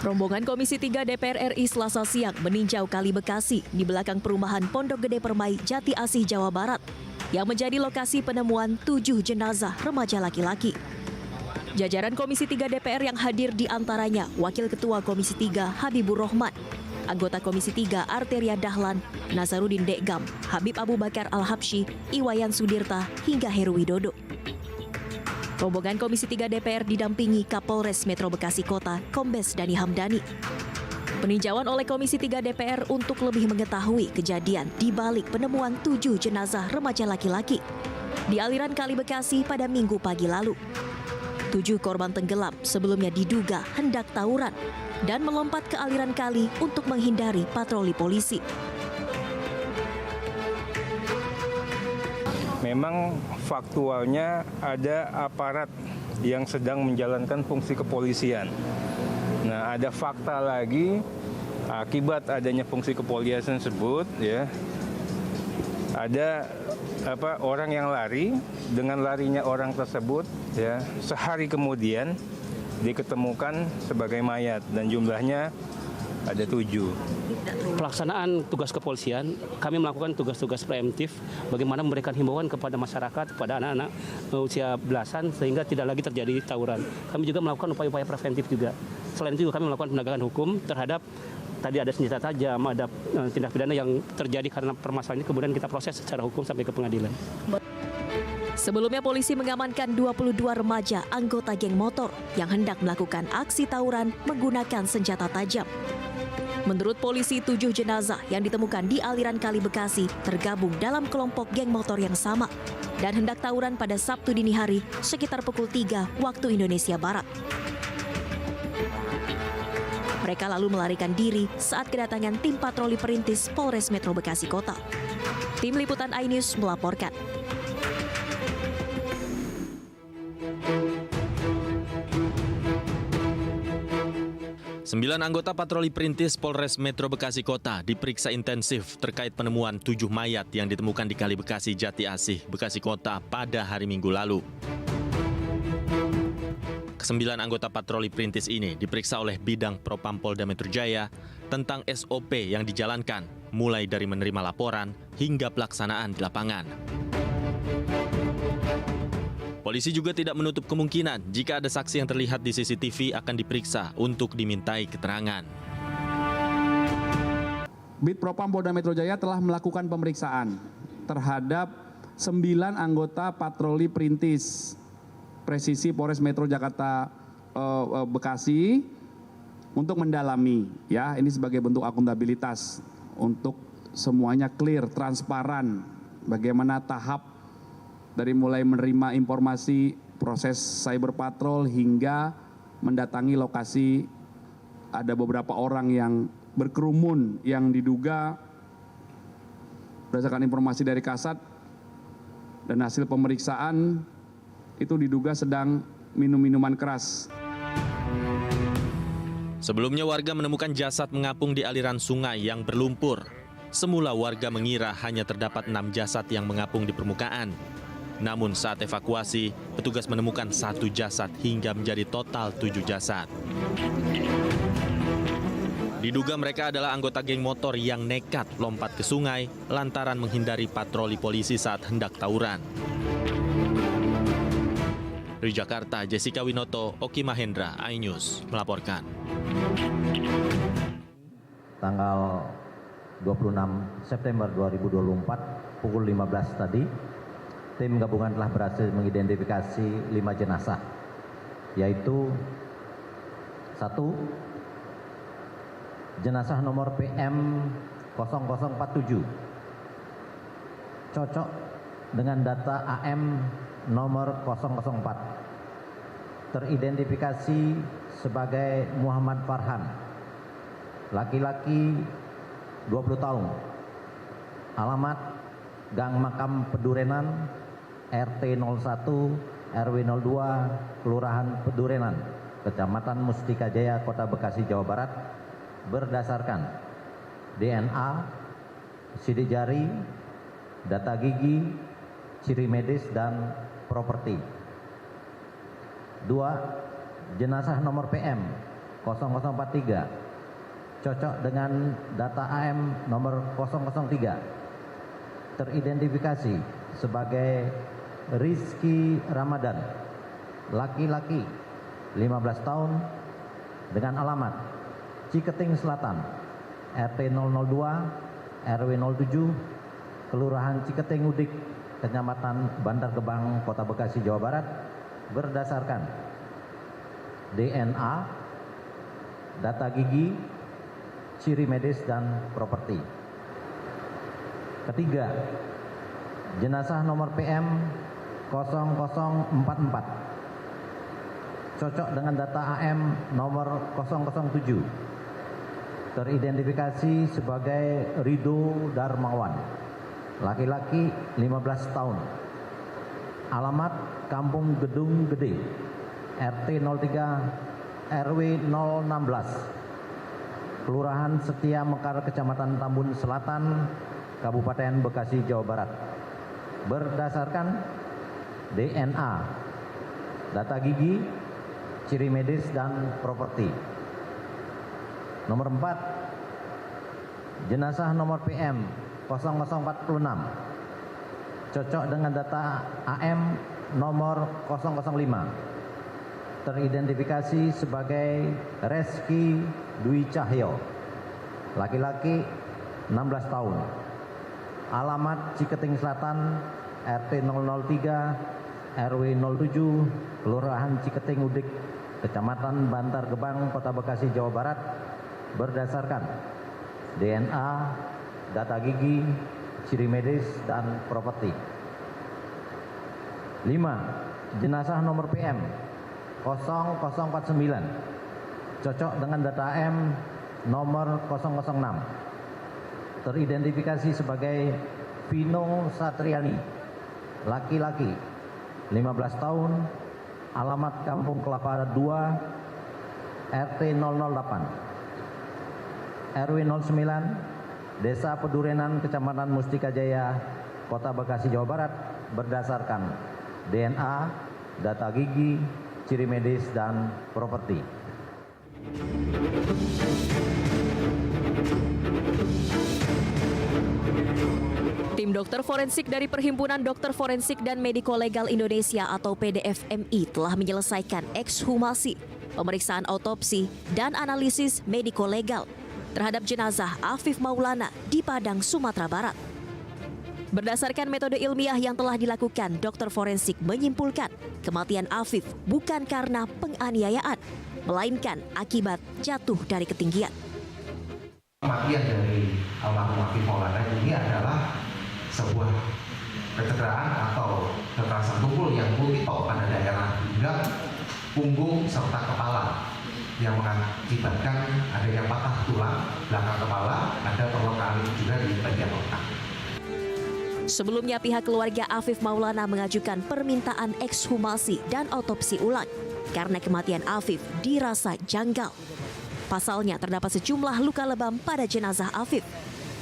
Rombongan Komisi 3 DPR RI Selasa siang meninjau Kali Bekasi di belakang perumahan Pondok Gede Permai, Jati Asih, Jawa Barat, yang menjadi lokasi penemuan 7 jenazah remaja laki-laki. Jajaran Komisi 3 DPR yang hadir di antaranya Wakil Ketua Komisi 3 Habibur Rahman, anggota Komisi 3 Arteria Dahlan, Nazarudin Dekgam, Habib Abu Bakar Al-Habsyi, Iwayan Sudirta, hingga Heru Widodo. Rombongan Komisi 3 DPR didampingi Kapolres Metro Bekasi Kota, Kombes Dani Hamdani. Peninjauan oleh Komisi 3 DPR untuk lebih mengetahui kejadian di balik penemuan 7 jenazah remaja laki-laki di aliran Kali Bekasi pada Minggu pagi lalu. 7 korban tenggelam sebelumnya diduga hendak tawuran dan melompat ke aliran kali untuk menghindari patroli polisi. Memang faktualnya ada aparat yang sedang menjalankan fungsi kepolisian. Nah, ada fakta lagi akibat adanya fungsi kepolisian tersebut, ya. Ada orang yang lari, dengan larinya orang tersebut, ya, sehari kemudian diketemukan sebagai mayat dan jumlahnya ada 7. Pelaksanaan tugas kepolisian, kami melakukan tugas-tugas preemptif bagaimana memberikan himbauan kepada masyarakat, kepada anak-anak usia belasan sehingga tidak lagi terjadi tawuran. Kami juga melakukan upaya-upaya preventif juga. Selain itu kami melakukan penegakan hukum terhadap tadi ada senjata tajam, ada tindak pidana yang terjadi karena permasalahan ini, kemudian kita proses secara hukum sampai ke pengadilan. Sebelumnya polisi mengamankan 22 remaja anggota geng motor yang hendak melakukan aksi tawuran menggunakan senjata tajam. Menurut polisi, 7 jenazah yang ditemukan di aliran Kali Bekasi tergabung dalam kelompok geng motor yang sama dan hendak tawuran pada Sabtu dini hari sekitar pukul 3 waktu Indonesia Barat. Mereka lalu melarikan diri saat kedatangan tim patroli perintis Polres Metro Bekasi Kota. Tim Liputan iNews melaporkan. Sembilan anggota patroli perintis Polres Metro Bekasi Kota diperiksa intensif terkait penemuan 7 mayat yang ditemukan di Kali Bekasi, Jati Asih, Bekasi Kota pada hari Minggu lalu. Kesembilan anggota patroli perintis ini diperiksa oleh Bidang Propam Polda Metro Jaya tentang SOP yang dijalankan, mulai dari menerima laporan hingga pelaksanaan di lapangan. Polisi juga tidak menutup kemungkinan jika ada saksi yang terlihat di CCTV akan diperiksa untuk dimintai keterangan. Bid Propam Polda Metro Jaya telah melakukan pemeriksaan terhadap 9 anggota patroli perintis presisi Polres Metro Jakarta Bekasi untuk mendalami, ya, ini sebagai bentuk akuntabilitas untuk semuanya clear, transparan, bagaimana tahap dari mulai menerima informasi proses cyber patrol hingga mendatangi lokasi. Ada beberapa orang yang berkerumun yang diduga berdasarkan informasi dari Kasat dan hasil pemeriksaan itu diduga sedang minum minuman keras. Sebelumnya warga menemukan jasad mengapung di aliran sungai yang berlumpur. Semula warga mengira hanya terdapat 6 jasad yang mengapung di permukaan. Namun saat evakuasi, petugas menemukan 1 jasad hingga menjadi total 7 jasad. Diduga mereka adalah anggota geng motor yang nekat lompat ke sungai lantaran menghindari patroli polisi saat hendak tawuran. Dari Jakarta, Jessica Winoto, Oki Mahendra, iNews melaporkan. Tanggal 26 September 2024 pukul 15 tadi, tim gabungan telah berhasil mengidentifikasi 5 jenazah, yaitu 1 jenazah nomor PM 0047 cocok dengan data AM nomor 004, teridentifikasi sebagai Muhammad Farhan, laki-laki 20 tahun, alamat Gang Makam Pedurenan, RT 01 RW 02 Kelurahan Pedurenan, Kecamatan Mustika Jaya, Kota Bekasi, Jawa Barat, berdasarkan DNA, sidik jari, data gigi, ciri medis dan properti. 2. Jenazah nomor PM 0043 cocok dengan data AM nomor 003 teridentifikasi sebagai Rizky Ramadan, laki-laki 15 tahun dengan alamat Ciketing Selatan, RT 002, RW 07, Kelurahan Ciketing Udik, Kecamatan Bantar Gebang, Kota Bekasi, Jawa Barat, berdasarkan DNA, data gigi, ciri medis, dan properti. Ketiga, jenazah nomor PM 0044 cocok dengan data AM nomor 007 teridentifikasi sebagai Rido Darmawan, laki-laki 15 tahun, alamat Kampung Gedung Gede, RT 03 RW 016, Kelurahan Setia Mekar, Kecamatan Tambun Selatan, Kabupaten Bekasi, Jawa Barat, berdasarkan DNA, data gigi, ciri medis, dan properti. Nomor 4, jenazah nomor PM 0046 cocok dengan data AM nomor 005 teridentifikasi sebagai Reski Dwi Cahyo, laki-laki 16 tahun, alamat Ciketing Selatan, RT 003 RW 07, Kelurahan Ciketing Udik, Kecamatan Bantar Gebang, Kota Bekasi, Jawa Barat, berdasarkan DNA, data gigi, ciri medis, dan properti. 5, jenazah nomor PM 0049 cocok dengan data AM nomor 006 teridentifikasi sebagai Vino Satriani, laki-laki 15 tahun, alamat Kampung Kelapa 2, RT 008 RW 09, Desa Pedurenan, Kecamatan Mustika Jaya, Kota Bekasi, Jawa Barat, berdasarkan DNA, data gigi, ciri medis, dan properti. Tim dokter forensik dari Perhimpunan Dokter Forensik dan Mediko Legal Indonesia atau PDFMI telah menyelesaikan ekshumasi, pemeriksaan autopsi, dan analisis mediko legal terhadap jenazah Afif Maulana di Padang, Sumatera Barat. Berdasarkan metode ilmiah yang telah dilakukan, dokter forensik menyimpulkan kematian Afif bukan karena penganiayaan, melainkan akibat jatuh dari ketinggian. Kematian dari almarhum Afif Maulana ini adalah sebuah kecederaan atau kekerasan tubuh yang multiple pada daerah pinggang, punggung, serta kepala yang mengakibatkan adanya patah tulang belakang kepala, ada terluka juga di bagian otak. Sebelumnya pihak keluarga Afif Maulana mengajukan permintaan ekshumasi dan otopsi ulang karena kematian Afif dirasa janggal. Pasalnya terdapat sejumlah luka lebam pada jenazah Afif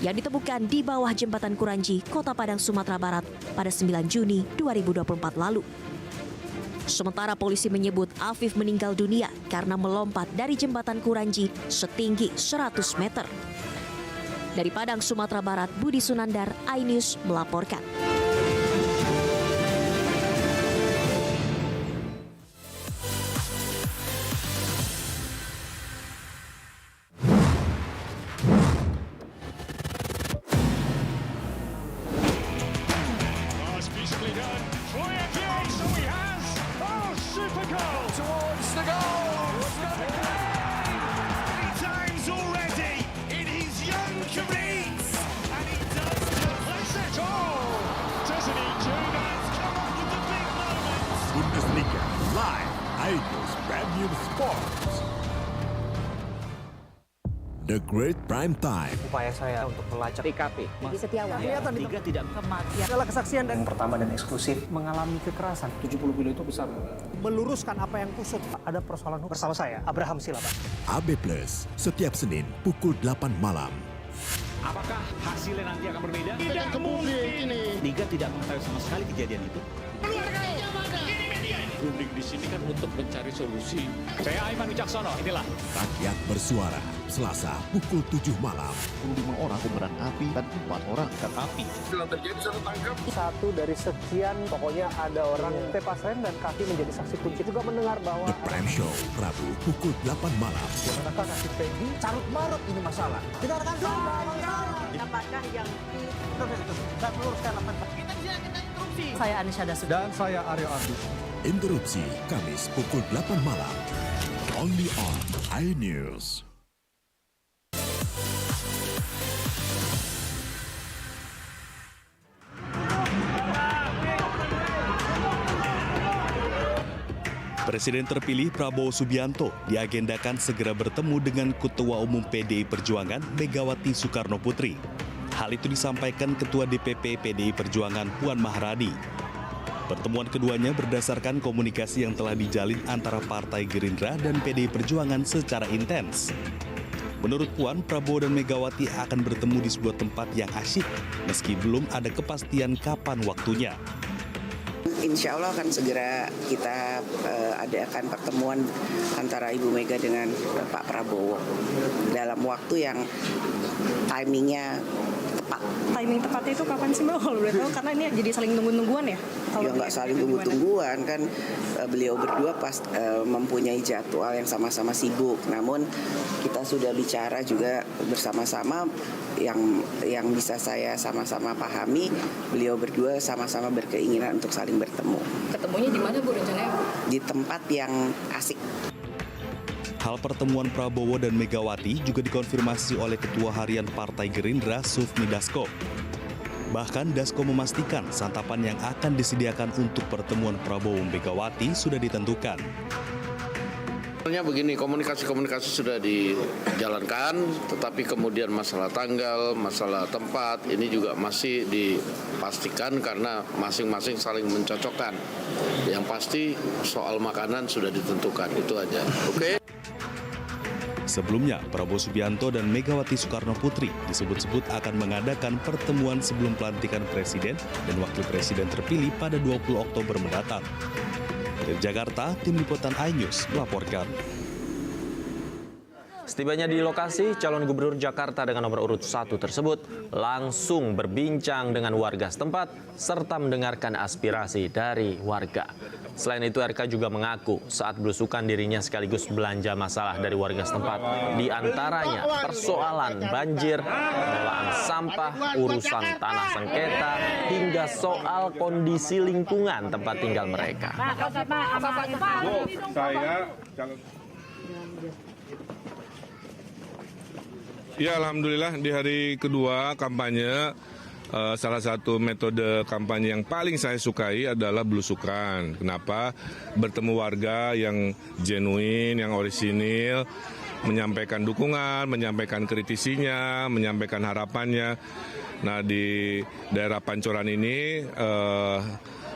yang ditemukan di bawah jembatan Kuranji, Kota Padang, Sumatera Barat pada 9 Juni 2024 lalu. Sementara polisi menyebut Afif meninggal dunia karena melompat dari jembatan Kuranji setinggi 100 meter. Dari Padang, Sumatera Barat, Budi Sunandar, iNews melaporkan. Bundesliga live, iNews Premium Sports. The Great Prime Time. Upaya saya untuk melacak TKP. Di Setiawan. Kelihatan Tiga tidak Kematian. adalah kesaksian dan Yang pertama dan eksklusif mengalami kekerasan. 70 kilo itu besar. Meluruskan apa yang kusut. Ada persoalan hukum. Bersama saya, Abraham Silaban. AB Plus, setiap Senin pukul 8 malam. Apakah hasilnya nanti akan berbeda? Tidak mungkin ini. Liga tidak mengetahui sama sekali kejadian itu. berunding di sini kan untuk mencari solusi. Saya Aiman Wicaksono, inilah. Rakyat bersuara, Selasa pukul 7 malam. 5 orang kobaran api dan 4 orang ikan api. Satu dari sekian, pokoknya ada orang tepas rem dan kaki menjadi saksi kunci. Juga mendengar bahwa The Prime Show, Rabu pukul 8 malam. adakah kaki Peggy carut marut ini masalah. Kita akan apakah yang dan meluruskan apa? Saya Anisha Dasuki. Dan saya Aryo Abdi. Interupsi, Kamis pukul 8 malam. Only on iNews. Presiden terpilih Prabowo Subianto diagendakan segera bertemu dengan Ketua Umum PDI Perjuangan Megawati Soekarno Putri. Hal itu disampaikan Ketua DPP PDI Perjuangan Puan Maharani. Pertemuan keduanya berdasarkan komunikasi yang telah dijalin antara Partai Gerindra dan PDI Perjuangan secara intens. Menurut Puan, Prabowo dan Megawati akan bertemu di sebuah tempat yang asyik, meski belum ada kepastian kapan waktunya. Insya Allah akan segera kita adakan pertemuan antara Ibu Mega dengan Pak Prabowo dalam waktu yang timingnya tepat. Timing tepatnya itu kapan sih Mbak kalau boleh tahu? Karena ini jadi saling tunggu-tungguan ya? Ya nggak saling tunggu-tungguan kan, beliau berdua mempunyai jadwal yang sama-sama sibuk. Namun kita sudah bicara juga bersama-sama yang bisa saya sama-sama pahami, beliau berdua sama-sama berkeinginan untuk saling bertemu. Ketemunya di mana Bu rencananya? Di tempat yang asik. Hal pertemuan Prabowo dan Megawati juga dikonfirmasi oleh Ketua Harian Partai Gerindra Sufmi Dasko. Bahkan Dasko memastikan santapan yang akan disediakan untuk pertemuan Prabowo Megawati sudah ditentukan. Sebenarnya begini, komunikasi sudah dijalankan, tetapi kemudian masalah tanggal, masalah tempat, ini juga masih dipastikan karena masing-masing saling mencocokkan. Yang pasti soal makanan sudah ditentukan, itu aja. Oke? Sebelumnya, Prabowo Subianto dan Megawati Soekarno Putri disebut-sebut akan mengadakan pertemuan sebelum pelantikan Presiden dan Wakil Presiden terpilih pada 20 Oktober mendatang. Dari Jakarta, Tim Liputan iNews melaporkan. Setibanya di lokasi, calon gubernur Jakarta dengan nomor urut 1 tersebut langsung berbincang dengan warga setempat serta mendengarkan aspirasi dari warga. Selain itu, RK juga mengaku saat belusukan dirinya sekaligus belanja masalah dari warga setempat. Di antaranya persoalan banjir, pengelolaan sampah, urusan tanah sengketa, hingga soal kondisi lingkungan tempat tinggal mereka. Ya, alhamdulillah di hari kedua kampanye, salah satu metode kampanye yang paling saya sukai adalah belusukan. Kenapa? Bertemu warga yang genuine, yang orisinil, menyampaikan dukungan, menyampaikan kritisinya, menyampaikan harapannya. Nah, di daerah Pancoran ini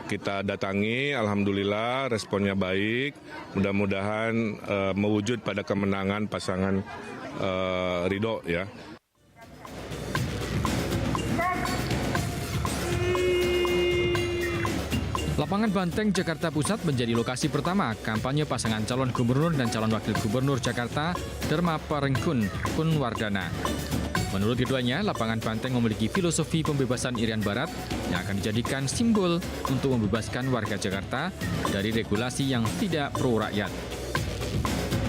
kita datangi, alhamdulillah responnya baik. Mudah-mudahan mewujud pada kemenangan pasangan Ridho ya. Lapangan Banteng, Jakarta Pusat menjadi lokasi pertama kampanye pasangan calon gubernur dan calon wakil gubernur Jakarta, Dharma Parengkun Kunwardana. Menurut keduanya, lapangan Banteng memiliki filosofi pembebasan Irian Barat yang akan dijadikan simbol untuk membebaskan warga Jakarta dari regulasi yang tidak pro rakyat.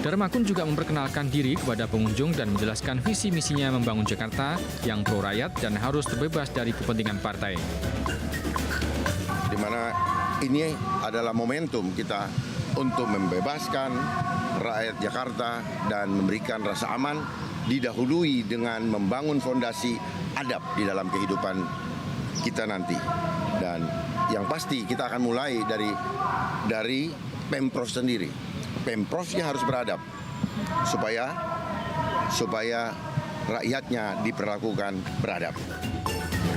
Dharma Kun juga memperkenalkan diri kepada pengunjung dan menjelaskan visi misinya membangun Jakarta yang pro rakyat dan harus terbebas dari kepentingan partai. Di mana ini adalah momentum kita untuk membebaskan rakyat Jakarta dan memberikan rasa aman, didahului dengan membangun fondasi adab di dalam kehidupan kita nanti. Dan yang pasti kita akan mulai dari Pemprov sendiri. Pemprovnya harus beradab supaya rakyatnya diperlakukan beradab.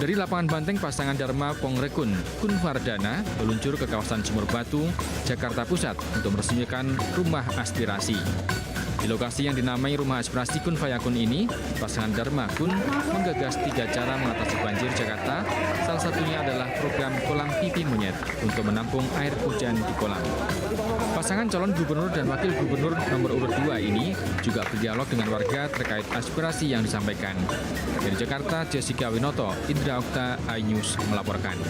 Dari lapangan Banteng, pasangan Dharma Pongrekun Kunwardana meluncur ke kawasan Sumur Batu, Jakarta Pusat untuk meresmikan rumah aspirasi. Di lokasi yang dinamai Rumah Aspirasi Kun Fayakun ini, pasangan Dharma Kun menggagas 3 cara mengatasi banjir Jakarta. Salah satunya adalah program kolam pipi monyet untuk menampung air hujan di kolam. Pasangan calon gubernur dan wakil gubernur nomor urut 2 ini juga berdialog dengan warga terkait aspirasi yang disampaikan. Dari Jakarta, Jessica Winoto, Indra Okta, iNews melaporkan.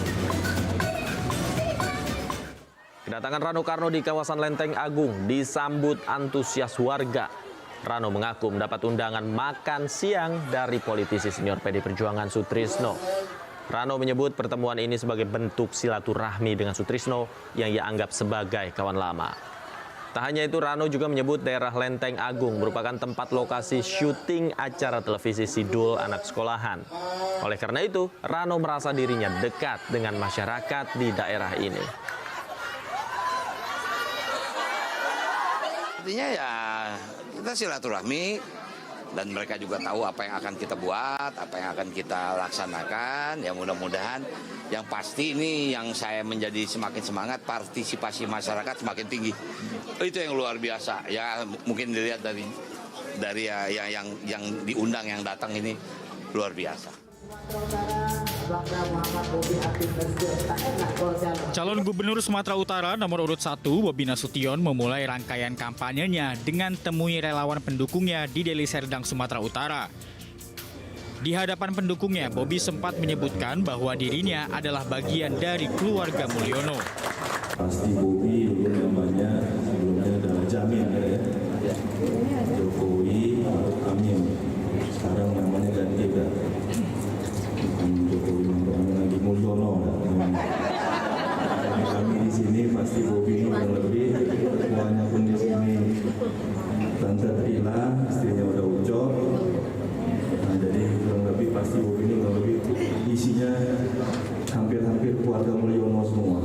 Kedatangan Rano Karno di kawasan Lenteng Agung disambut antusias warga. Rano mengaku mendapat undangan makan siang dari politisi senior PD Perjuangan Sutrisno. Rano menyebut pertemuan ini sebagai bentuk silaturahmi dengan Sutrisno yang ia anggap sebagai kawan lama. Tak hanya itu, Rano juga menyebut daerah Lenteng Agung merupakan tempat lokasi syuting acara televisi Sidul anak sekolahan. Oleh karena itu, Rano merasa dirinya dekat dengan masyarakat di daerah ini. Artinya ya kita silaturahmi dan mereka juga tahu apa yang akan kita buat, apa yang akan kita laksanakan. Ya mudah-mudahan yang pasti ini yang saya menjadi semakin semangat, partisipasi masyarakat semakin tinggi. Itu yang luar biasa. Ya mungkin dilihat dari yang diundang yang datang ini luar biasa. Calon Gubernur Sumatera Utara nomor urut 1, Bobi Nasution memulai rangkaian kampanyenya dengan temui relawan pendukungnya di Deli Serdang, Sumatera Utara. Di hadapan pendukungnya, Bobi sempat menyebutkan bahwa dirinya adalah bagian dari keluarga Mulyono. Pasti Bobi dulu namanya sebelumnya adalah Jamin ya. Jokowi Maruf Amin. Sekarang namanya ganti kan. Jokowi Maruf Amin lagi Mulyono. Kami di sini pasti Bobi kurang lebih semuanya pun di sini. Tante Trila, istrinya udah Ucok. Nah, jadi kurang lebih pasti Bobi ini kurang lebih isinya hampir-hampir keluarga Mulyono semua.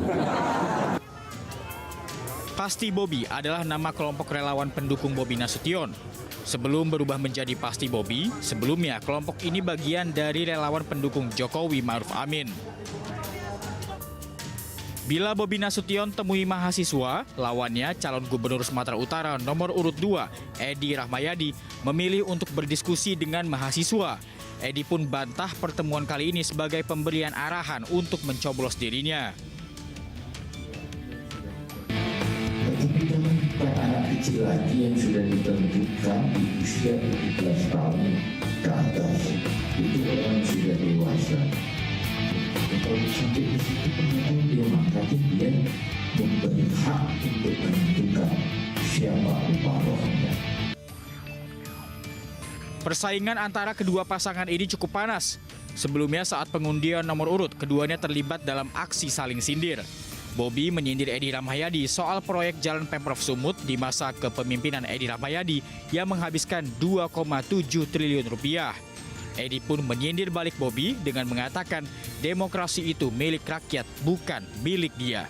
Pasti Bobi adalah nama kelompok relawan pendukung Bobi Nasution. Sebelum berubah menjadi Pasti Bobi, sebelumnya kelompok ini bagian dari relawan pendukung Jokowi Maruf Amin. Bila Bobi Nasution temui mahasiswa, lawannya calon gubernur Sumatera Utara nomor urut 2, Edi Rahmayadi, memilih untuk berdiskusi dengan mahasiswa. Edi pun bantah pertemuan kali ini sebagai pemberian arahan untuk mencoblos dirinya. Anak kecil lagi yang sudah ditentukan di usia 17 tahun ke atas itu orang sudah dewasa. Kalau sampai di situ ternyata dia makanya dia memberi hak untuk menentukan siapa upah-upahnya. Persaingan antara kedua pasangan ini cukup panas. Sebelumnya saat pengundian nomor urut, keduanya terlibat dalam aksi saling sindir. Bobi menyindir Edi Rahmayadi soal proyek jalan Pemprov Sumut di masa kepemimpinan Edi Rahmayadi yang menghabiskan 2,7 triliun rupiah. Edi pun menyindir balik Bobi dengan mengatakan demokrasi itu milik rakyat, bukan milik dia.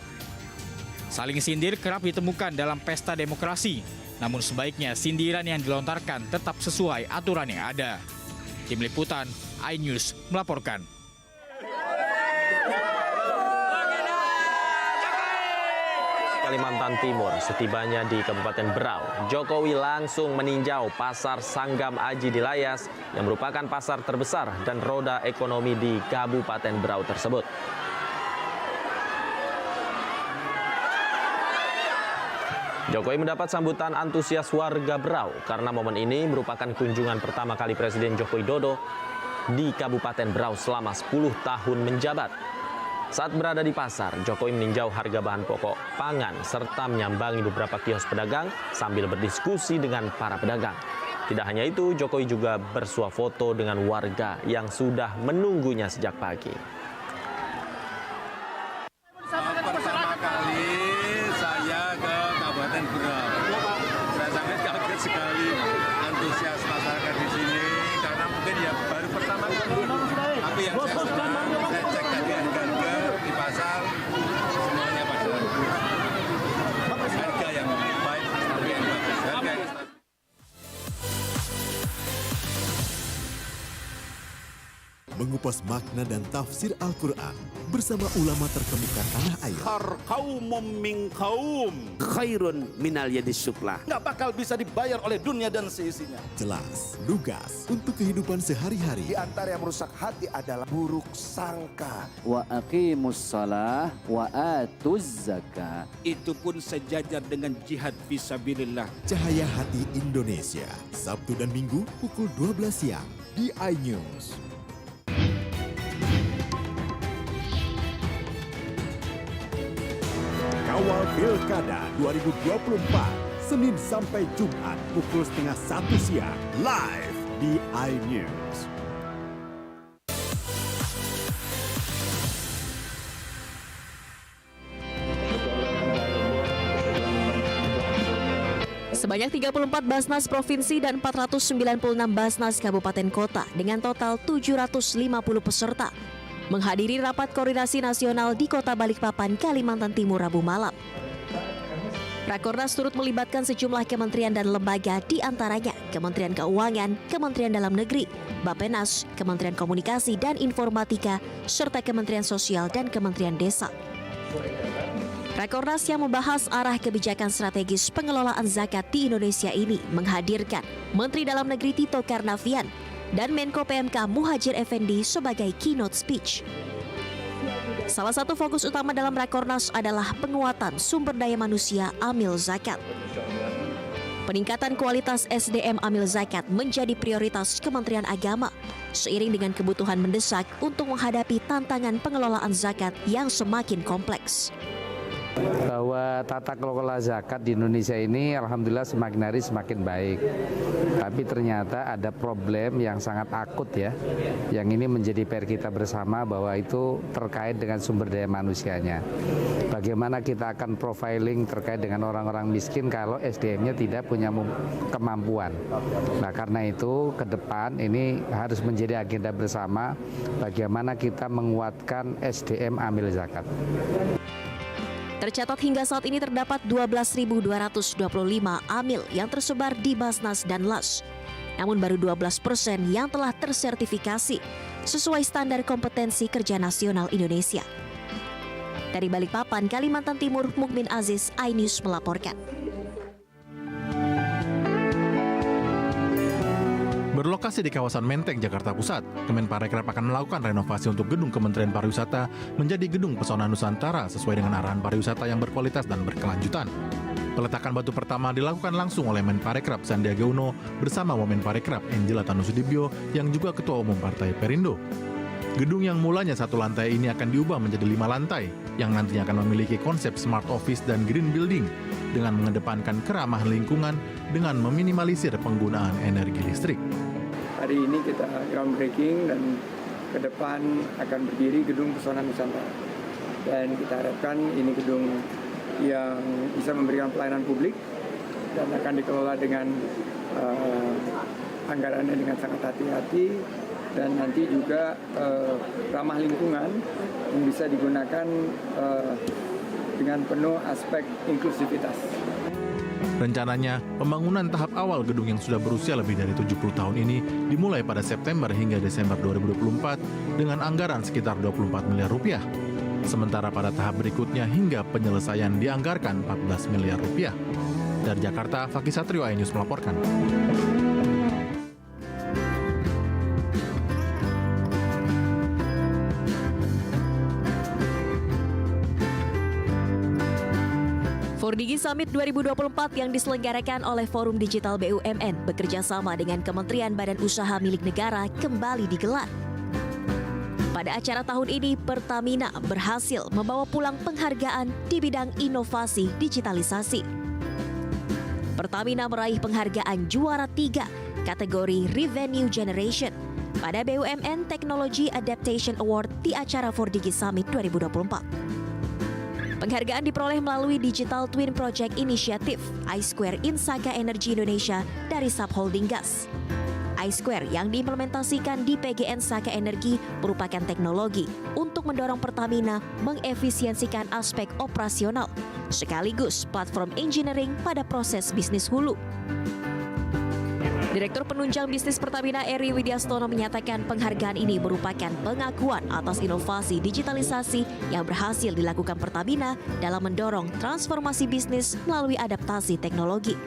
Saling sindir kerap ditemukan dalam pesta demokrasi, namun sebaiknya sindiran yang dilontarkan tetap sesuai aturan yang ada. Tim Liputan, iNews melaporkan. Kalimantan Timur, setibanya di Kabupaten Berau, Jokowi langsung meninjau Pasar Sanggam Aji di Layas yang merupakan pasar terbesar dan roda ekonomi di Kabupaten Berau tersebut. Jokowi mendapat sambutan antusias warga Berau karena momen ini merupakan kunjungan pertama kali Presiden Joko Widodo di Kabupaten Berau selama 10 tahun menjabat. Saat berada di pasar, Jokowi meninjau harga bahan pokok pangan serta menyambangi beberapa kios pedagang sambil berdiskusi dengan para pedagang. Tidak hanya itu, Jokowi juga bersuah foto dengan warga yang sudah menunggunya sejak pagi. Pertama kali saya ke Kabupaten Berau. Saya sangat kaget sekali antusias masyarakat di sini karena mungkin ya baru pertama kali. Tapi yang saya cek tadi harga di pasar semuanya pada harga yang baik, tapi yang bagus. Harga yang mengupas makna dan tafsir Al-Quran bersama ulama terkemuka tanah air. Kaumum min kaum khairun minal yadis sufla. Nggak bakal bisa dibayar oleh dunia dan seisinya. Jelas, lugas untuk kehidupan sehari-hari. Di antara yang merusak hati adalah buruk sangka. Wa aqimus shalah wa atuz zakah. Itu pun sejajar dengan jihad fisabilillah. Cahaya Hati Indonesia, Sabtu dan Minggu pukul 12 siang di iNews. Kawal Pilkada 2024, Senin sampai Jumat pukul 12:30 siang, live di iNews. Sebanyak 34 Basnas Provinsi dan 496 Basnas Kabupaten Kota dengan total 750 peserta menghadiri rapat koordinasi nasional di Kota Balikpapan, Kalimantan Timur Rabu malam. Rakornas turut melibatkan sejumlah kementerian dan lembaga, di antaranya Kementerian Keuangan, Kementerian Dalam Negeri, Bappenas, Kementerian Komunikasi dan Informatika, serta Kementerian Sosial dan Kementerian Desa. Rakornas yang membahas arah kebijakan strategis pengelolaan zakat di Indonesia ini menghadirkan Menteri Dalam Negeri Tito Karnavian dan Menko PMK Muhadjir Effendi sebagai keynote speech. Salah satu fokus utama dalam Rakornas adalah penguatan sumber daya manusia amil zakat. Peningkatan kualitas SDM amil zakat menjadi prioritas Kementerian Agama seiring dengan kebutuhan mendesak untuk menghadapi tantangan pengelolaan zakat yang semakin kompleks. Bahwa tata kelola zakat di Indonesia ini alhamdulillah semakin hari semakin baik. Tapi ternyata ada problem yang sangat akut ya. Yang ini menjadi PR kita bersama bahwa itu terkait dengan sumber daya manusianya. Bagaimana kita akan profiling terkait dengan orang-orang miskin kalau SDM-nya tidak punya kemampuan. Nah, karena itu ke depan ini harus menjadi agenda bersama bagaimana kita menguatkan SDM amil zakat. Tercatat hingga saat ini terdapat 12.225 amil yang tersebar di Basnas dan LAS. Namun baru 12% yang telah tersertifikasi sesuai standar kompetensi kerja nasional Indonesia. Dari Balikpapan, Kalimantan Timur, Mukmin Aziz, iNews melaporkan. Berlokasi di kawasan Menteng, Jakarta Pusat, Kemenparekraf akan melakukan renovasi untuk gedung Kementerian Pariwisata menjadi gedung pesona Nusantara sesuai dengan arahan pariwisata yang berkualitas dan berkelanjutan. Peletakan batu pertama dilakukan langsung oleh Menparekraf Sandiaga Uno bersama Wamenparekraf Angela Tanusudibyo yang juga Ketua Umum Partai Perindo. Gedung yang mulanya 1 lantai ini akan diubah menjadi 5 lantai yang nantinya akan memiliki konsep smart office dan green building dengan mengedepankan keramahan lingkungan dengan meminimalisir penggunaan energi listrik. Hari ini kita groundbreaking dan ke depan akan berdiri gedung pesona Nusantara. Dan kita harapkan ini gedung yang bisa memberikan pelayanan publik dan akan dikelola dengan anggarannya dengan sangat hati-hati dan nanti juga ramah lingkungan yang bisa digunakan dengan penuh aspek inklusivitas. Rencananya, pembangunan tahap awal gedung yang sudah berusia lebih dari 70 tahun ini dimulai pada September hingga Desember 2024 dengan anggaran sekitar 24 miliar rupiah. Sementara pada tahap berikutnya hingga penyelesaian dianggarkan 14 miliar rupiah. Dari Jakarta, Fakih Satrio, iNews melaporkan. Fordigi Summit 2024 yang diselenggarakan oleh Forum Digital BUMN bekerja sama dengan Kementerian Badan Usaha Milik Negara kembali digelar. Pada acara tahun ini, Pertamina berhasil membawa pulang penghargaan di bidang inovasi digitalisasi. Pertamina meraih penghargaan juara 3 kategori Revenue Generation pada BUMN Technology Adaptation Award di acara Fordigi Summit 2024. Penghargaan diperoleh melalui Digital Twin Project Initiative I-Square Insaka Energy Indonesia dari Subholding Gas. I-Square yang diimplementasikan di PGN Saka Energi merupakan teknologi untuk mendorong Pertamina mengefisiensikan aspek operasional sekaligus platform engineering pada proses bisnis hulu. Direktur Penunjang Bisnis Pertamina Eri Widyastono menyatakan penghargaan ini merupakan pengakuan atas inovasi digitalisasi yang berhasil dilakukan Pertamina dalam mendorong transformasi bisnis melalui adaptasi teknologi.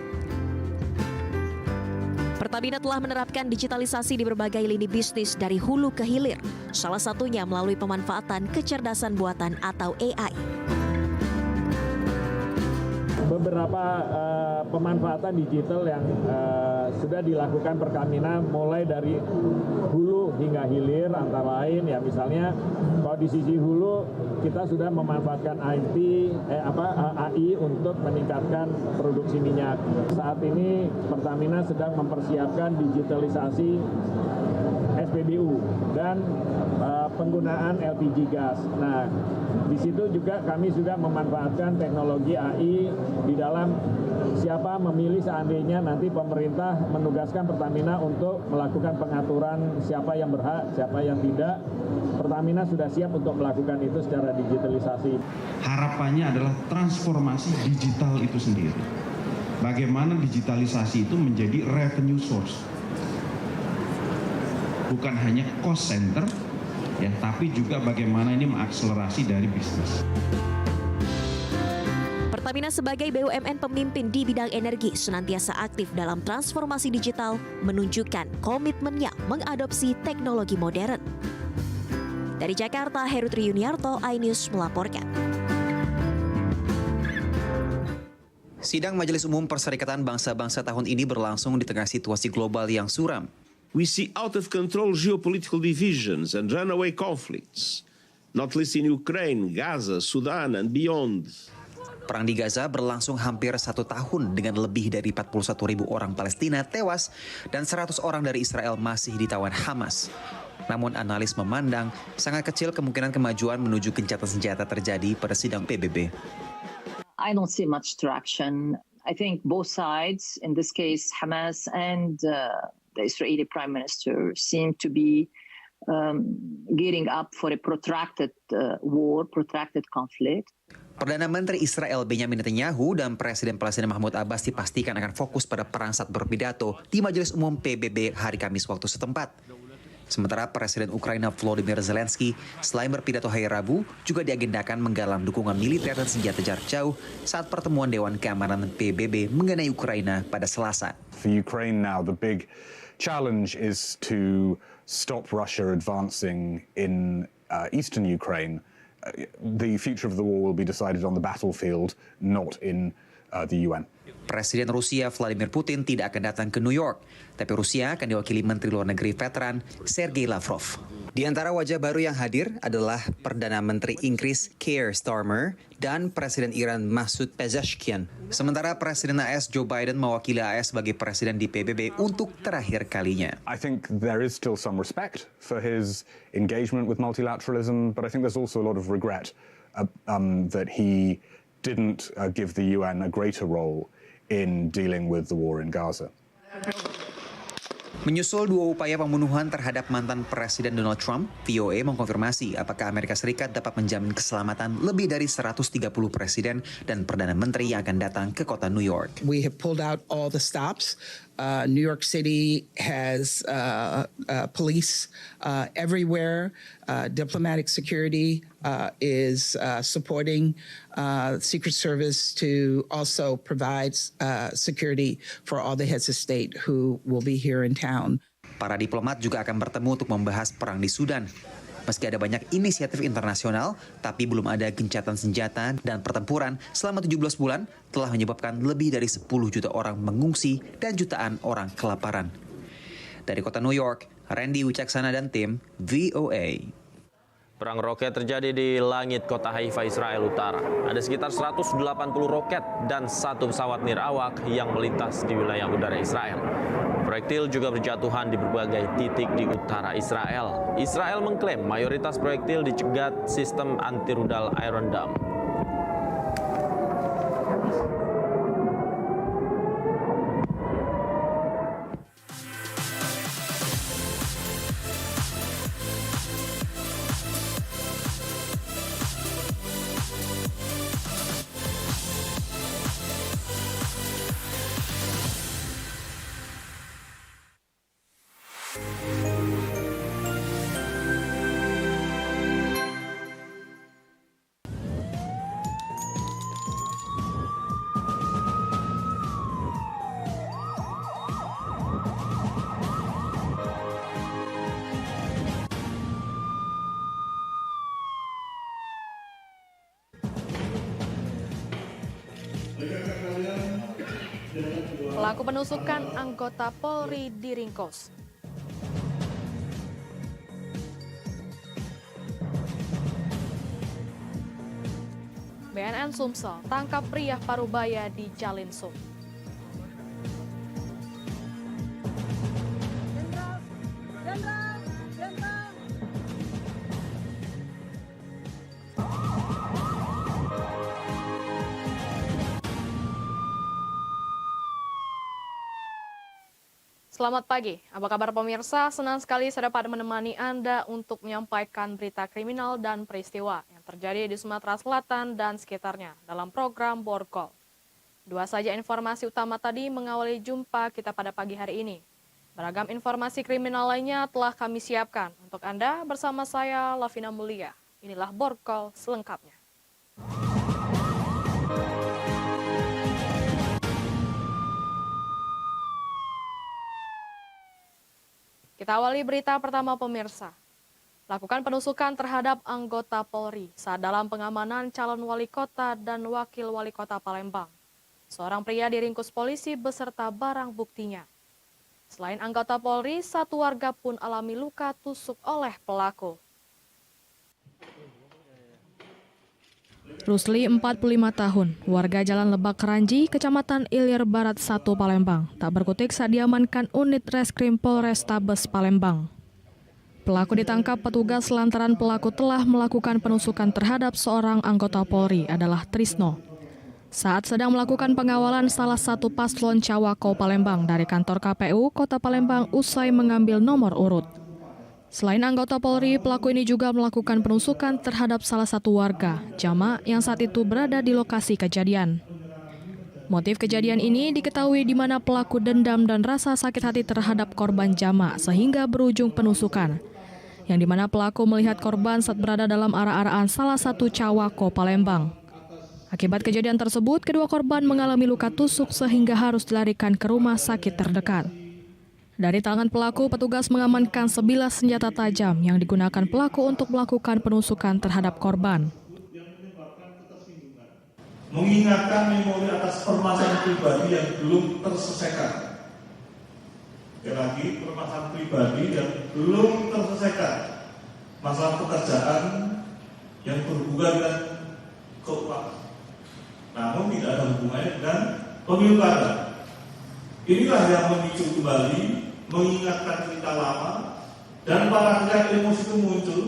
Pertamina telah menerapkan digitalisasi di berbagai lini bisnis dari hulu ke hilir, salah satunya melalui pemanfaatan kecerdasan buatan atau AI. Beberapa pemanfaatan digital yang sudah dilakukan Pertamina mulai dari hulu hingga hilir, antara lain ya misalnya kalau di sisi hulu kita sudah memanfaatkan AI untuk meningkatkan produksi minyak. Saat ini Pertamina sedang mempersiapkan digitalisasi SPBU dan penggunaan LPG gas. Nah, di situ juga kami sudah memanfaatkan teknologi AI di dalam siapa memilih seandainya nanti pemerintah menugaskan Pertamina untuk melakukan pengaturan siapa yang berhak, siapa yang tidak. Pertamina sudah siap untuk melakukan itu secara digitalisasi. Harapannya adalah transformasi digital itu sendiri. Bagaimana digitalisasi itu menjadi revenue source. Bukan hanya cost center, ya, tapi juga bagaimana ini mengakselerasi dari bisnis. Pertamina sebagai BUMN pemimpin di bidang energi senantiasa aktif dalam transformasi digital, menunjukkan komitmennya mengadopsi teknologi modern. Dari Jakarta, Heru Triyuniarto, iNews melaporkan. Sidang Majelis Umum Perserikatan Bangsa-Bangsa tahun ini berlangsung di tengah situasi global yang suram. We see out-of-control geopolitical divisions and runaway conflicts, not least in Ukraine, Gaza, Sudan, and beyond. Perang di Gaza berlangsung hampir 1 tahun dengan lebih dari 41.000 orang Palestina tewas dan 100 orang dari Israel masih ditawan Hamas. Namun analis memandang sangat kecil kemungkinan kemajuan menuju gencatan senjata terjadi pada sidang PBB. I don't see much traction. I think both sides, in this case Hamas and the Israeli Prime Minister, seem to be gearing up for a protracted war, protracted conflict. Perdana Menteri Israel Benjamin Netanyahu dan Presiden Palestina Mahmud Abbas dipastikan akan fokus pada perang saat berpidato di Majelis Umum PBB hari Kamis waktu setempat. Sementara Presiden Ukraina Volodymyr Zelensky selain berpidato hari Rabu juga diagendakan menggalang dukungan militer dan senjata jarak jauh saat pertemuan Dewan Keamanan PBB mengenai Ukraina pada Selasa. For Ukraine now, the big challenge is to stop Russia advancing in eastern Ukraine. The future of the war will be decided on the battlefield, not in the UN. Presiden Rusia Vladimir Putin tidak akan datang ke New York, tapi Rusia akan diwakili Menteri Luar Negeri veteran Sergei Lavrov. Di antara wajah baru yang hadir adalah Perdana Menteri Inggris Keir Starmer dan Presiden Iran Masoud Pezeshkian. Sementara Presiden AS Joe Biden mewakili AS sebagai presiden di PBB untuk terakhir kalinya. I think there is still some respect for his engagement with multilateralism, but I think there's also a lot of regret that he didn't give the UN a greater role in dealing with the war in Gaza. Menyusul 2 upaya pembunuhan terhadap mantan Presiden Donald Trump, VOA mengkonfirmasi apakah Amerika Serikat dapat menjamin keselamatan lebih dari 130 presiden dan Perdana Menteri yang akan datang ke kota New York. We have pulled out all the stops. New York City has police everywhere. Diplomatic security is supporting Secret Service to also provide security for all the heads of state who will be here in town. Para diplomat juga akan bertemu untuk membahas perang di Sudan. Meski ada banyak inisiatif internasional, tapi belum ada gencatan senjata dan pertempuran selama 17 bulan telah menyebabkan lebih dari 10 juta orang mengungsi dan jutaan orang kelaparan. Dari kota New York, Randy Wicaksana dan tim VOA. Perang roket terjadi di langit kota Haifa, Israel Utara. Ada sekitar 180 roket dan 1 pesawat nirawak yang melintas di wilayah udara Israel. Proyektil juga berjatuhan di berbagai titik di utara Israel. Israel mengklaim mayoritas proyektil dicegat sistem anti-rudal Iron Dome. Pelaku penusukan anggota Polri diringkus. BNN Sumsel tangkap pria Parubaya di Jalinsum. Selamat pagi, apa kabar pemirsa? Senang sekali saya dapat menemani Anda untuk menyampaikan berita kriminal dan peristiwa yang terjadi di Sumatera Selatan dan sekitarnya dalam program Borgol. Dua saja informasi utama tadi mengawali jumpa kita pada pagi hari ini. Beragam informasi kriminal lainnya telah kami siapkan untuk Anda bersama saya, Lavina Mulia. Inilah Borgol selengkapnya. Kita awali berita pertama pemirsa. Lakukan penusukan terhadap anggota Polri saat dalam pengamanan calon wali kota dan wakil wali kota Palembang. Seorang pria diringkus polisi beserta barang buktinya. Selain anggota Polri, satu warga pun alami luka tusuk oleh pelaku. Rusli, 45 tahun, warga Jalan Lebak Keranji, Kecamatan Ilir Barat 1 Palembang, tak berkutik saat diamankan unit Reskrim Polrestabes Palembang. Pelaku ditangkap petugas lantaran pelaku telah melakukan penusukan terhadap seorang anggota Polri adalah Trisno. Saat sedang melakukan pengawalan salah satu paslon Cawako Palembang dari kantor KPU Kota Palembang usai mengambil nomor urut. Selain anggota Polri, pelaku ini juga melakukan penusukan terhadap salah satu warga, Jama, yang saat itu berada di lokasi kejadian. Motif kejadian ini diketahui di mana pelaku dendam dan rasa sakit hati terhadap korban Jama sehingga berujung penusukan. Yang di mana pelaku melihat korban saat berada dalam arah-arahan salah satu Cawako Palembang. Akibat kejadian tersebut, kedua korban mengalami luka tusuk sehingga harus dilarikan ke rumah sakit terdekat. Dari tangan pelaku, petugas mengamankan sebilah senjata tajam yang digunakan pelaku untuk melakukan penusukan terhadap korban. Mengingatkan memori atas permasalahan pribadi yang belum terselesaikan. Sekali lagi, permasalahan pribadi yang belum terselesaikan. Masalah pekerjaan yang berhubungan dengan keuangan. Namun tidak ada hubungannya dengan pemilu kada. Inilah yang memicu kembali, mengingatkan cerita lama, dan pada akhirnya emosi itu muncul,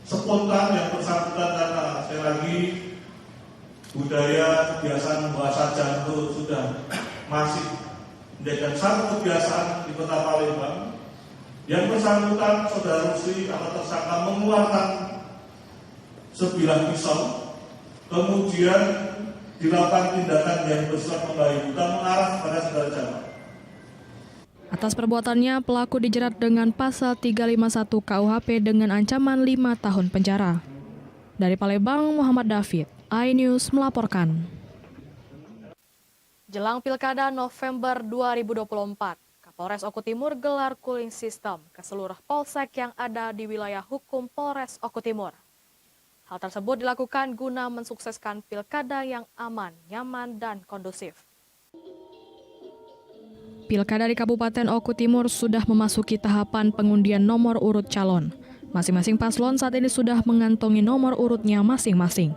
spontan yang bersangkutan karena sekali lagi budaya kebiasaan bahasa jantung sudah masih menjadi satu kebiasaan di Kota Palembang. Yang bersangkutan saudara Rusli atau tersangka mengeluarkan sebilah pisau, kemudian dilakukan tindakan yang bersifat membahayakan mengarah pada saudara Jama. Atas perbuatannya, pelaku dijerat dengan pasal 351 KUHP dengan ancaman 5 tahun penjara. Dari Palembang, Muhammad David, iNews melaporkan. Jelang Pilkada November 2024, Kapolres Oku Timur gelar cooling system ke seluruh polsek yang ada di wilayah hukum Polres Oku Timur. Hal tersebut dilakukan guna mensukseskan pilkada yang aman, nyaman, dan kondusif. Pilkada di Kabupaten Oku Timur sudah memasuki tahapan pengundian nomor urut calon. Masing-masing paslon saat ini sudah mengantongi nomor urutnya masing-masing.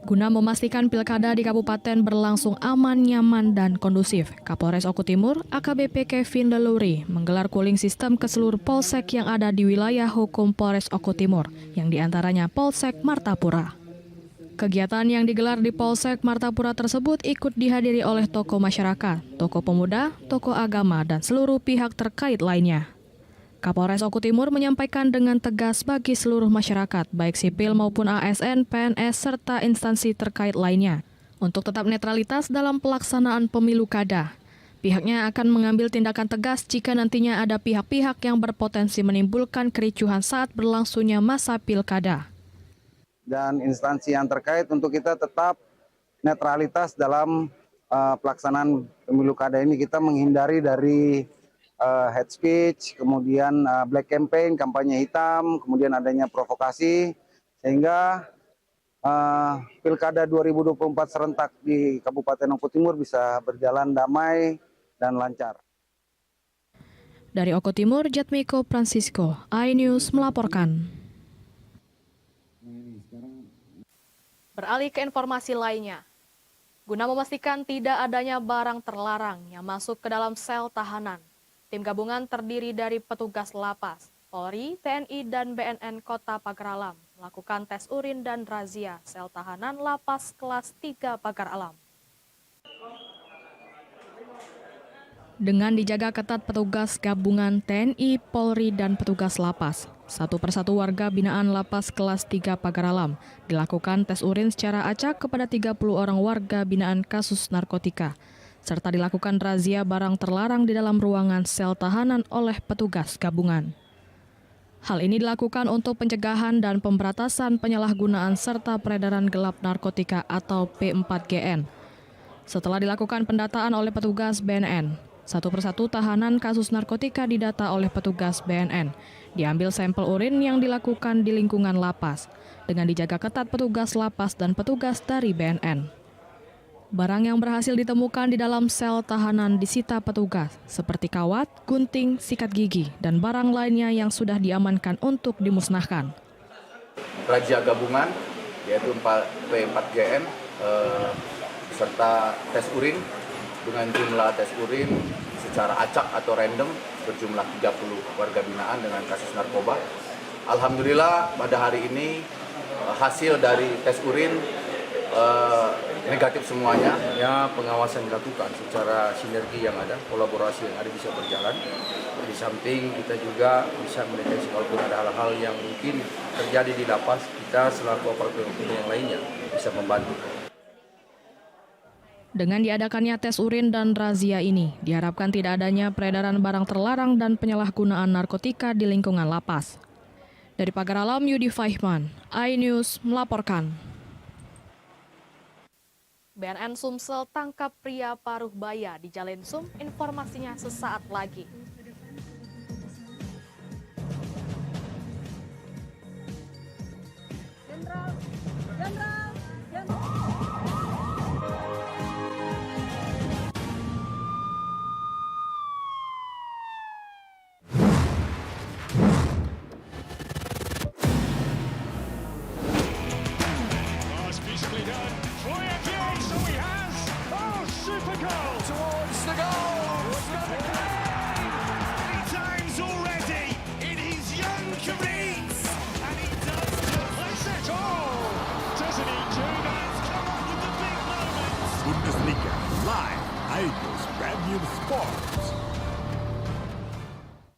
Guna memastikan pilkada di kabupaten berlangsung aman, nyaman, dan kondusif, Kapolres Oku Timur, AKBP Kevin Leluri, menggelar cooling system ke seluruh polsek yang ada di wilayah hukum Polres Oku Timur, yang diantaranya Polsek Martapura. Kegiatan yang digelar di Polsek Martapura tersebut ikut dihadiri oleh tokoh masyarakat, tokoh pemuda, tokoh agama, dan seluruh pihak terkait lainnya. Kapolres Oku Timur menyampaikan dengan tegas bagi seluruh masyarakat, baik sipil maupun ASN, PNS, serta instansi terkait lainnya, untuk tetap netralitas dalam pelaksanaan pemilu kada. Pihaknya akan mengambil tindakan tegas jika nantinya ada pihak-pihak yang berpotensi menimbulkan kericuhan saat berlangsungnya masa pilkada. Dan instansi yang terkait untuk kita tetap netralitas dalam pelaksanaan pemilu kada ini. Kita menghindari dari hate speech, kemudian black campaign, kampanye hitam, kemudian adanya provokasi, sehingga pilkada 2024 serentak di Kabupaten Oku Timur bisa berjalan damai dan lancar. Dari Oku Timur, Jatmiko Francisco, iNews melaporkan. Beralih ke informasi lainnya. Guna memastikan tidak adanya barang terlarang yang masuk ke dalam sel tahanan, tim gabungan terdiri dari petugas lapas, Polri, TNI, dan BNN Kota Pagar Alam melakukan tes urin dan razia sel tahanan lapas kelas 3 Pagar Alam. Dengan dijaga ketat petugas gabungan TNI, Polri, dan petugas lapas, satu persatu warga binaan lapas kelas 3 Pagar Alam dilakukan tes urin secara acak kepada 30 orang warga binaan kasus narkotika, serta dilakukan razia barang terlarang di dalam ruangan sel tahanan oleh petugas gabungan. Hal ini dilakukan untuk pencegahan dan pemberantasan penyalahgunaan serta peredaran gelap narkotika atau P4GN. Setelah dilakukan pendataan oleh petugas BNN, satu persatu tahanan kasus narkotika didata oleh petugas BNN. Diambil sampel urin yang dilakukan di lingkungan lapas, dengan dijaga ketat petugas lapas dan petugas dari BNN. Barang yang berhasil ditemukan di dalam sel tahanan disita petugas, seperti kawat, gunting, sikat gigi, dan barang lainnya yang sudah diamankan untuk dimusnahkan. Razia gabungan, yaitu P4GN, serta tes urin, dengan jumlah tes urin secara acak atau random berjumlah 30 warga binaan dengan kasus narkoba. Alhamdulillah pada hari ini hasil dari tes urin negatif semuanya. Ya, pengawasan dilakukan secara sinergi yang ada, kolaborasi yang ada bisa berjalan. Di samping kita juga bisa mendeteksi walaupun ada hal-hal yang mungkin terjadi di lapas, kita selaku aparatur hukum yang lainnya bisa membantu. Dengan diadakannya tes urin dan razia ini, diharapkan tidak adanya peredaran barang terlarang dan penyalahgunaan narkotika di lingkungan lapas. Dari Pagar Alam, Yudi Fahman, iNews melaporkan. BNN Sumsel tangkap pria paruh baya di Jalan Sum, informasinya sesaat lagi. Jenderal. Bundesliga live, iNews Premium Sports.